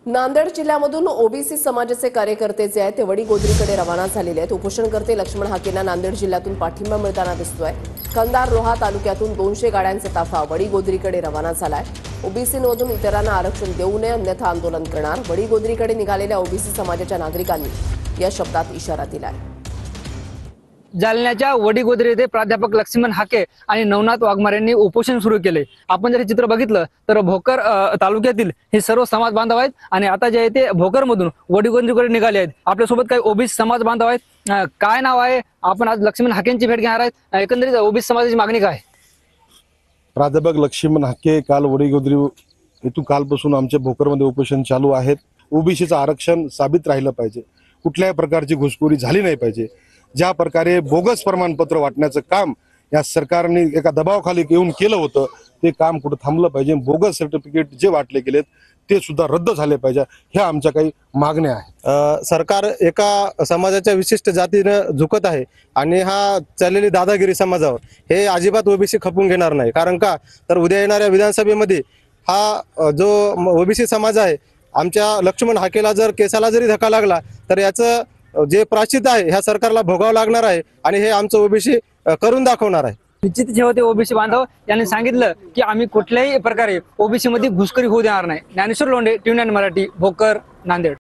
नांदेड जिल्ह्यामधून ओबीसी समाजाचे कार्यकर्ते जे आहेत ते वडीगोद्रीकडे रवाना झालेले आहेत। उपोषणकर्ते लक्ष्मण हाकेंना नांदेड जिल्ह्यातून पाठिंबा मिळताना दिसतोय। कंधार रोहा तालुक्यातून 200 गाड्यांचा ताफा वडीगोद्रीकडे रवाना झालाय। ओबीसीमधून इतरांना आरक्षण देऊ नये अन्यथा आंदोलन करणार। वडीगोद्रीकडे निघालेल्या ओबीसी समाजाच्या नागरिकांनी या शब्दात इशारा दिलाय। जालन्याच्या वडीगोद्री येथे प्राध्यापक लक्ष्मण हाके आणि नवनाथ वाघमारे यांनी उपोषण सुरू केले। आपण जर हे चित्र बघितलं तर भोकर तालुक्यातील हे सर्व समाज बांधव आहेत आणि आता जे आहे ते भोकरमधून वडीगोद्रीकडे निघाले आहेत। आपल्यासोबत काही ओबीसी समाज बांधव आहेत। काय नाव आहे? आपण आज लक्ष्मण हाकेंची भेट घेणार आहेत। एकंदरीत ओबीसी समाजाची मागणी काय? प्राध्यापक लक्ष्मण हाके काल वडीगोद्री येथून कालपासून आमच्या भोकरमध्ये उपोषण चालू आहेत। ओबीसीचं आरक्षण साबित राहिलं पाहिजे, कुठल्याही प्रकारची घुसखोरी झाली नाही पाहिजे। ज्या प्रकारे बोगस प्रमाणपत्र वाटण्याचं काम या सरकारने एका दबावाखाली येऊन केलं होतं ते काम कुठं थांबलं पाहिजे। बोगस सर्टिफिकेट जे वाटले गेलेत ते सुद्धा रद्द झाले पाहिजे, ह्या आमच्या काही मागण्या आहेत। सरकार एका समाजाच्या विशिष्ट जातीनं झुकत आहे आणि हा चाललेली दादागिरी समाजावर हे अजिबात ओबीसी खपून घेणार नाही। कारण का तर उद्या येणाऱ्या विधानसभेमध्ये हा जो ओबीसी समाज आहे आमच्या लक्ष्मण हाकेला जर केसाला जरी धक्का लागला तर याचं जे प्राश्चित्य आहे ह्या सरकारला भोगावं लागणार आहे आणि हे आमचं ओबीसी करून दाखवणार आहे। निश्चित जे होते ओबीसी बांधव यांनी सांगितलं की आम्ही कुठल्याही प्रकारे ओबीसी मध्ये घुसखोरी होऊ देणार नाही। ज्ञानेश्वर लोंढे, टीव्ही 9 मराठी, भोकर, नांदेड।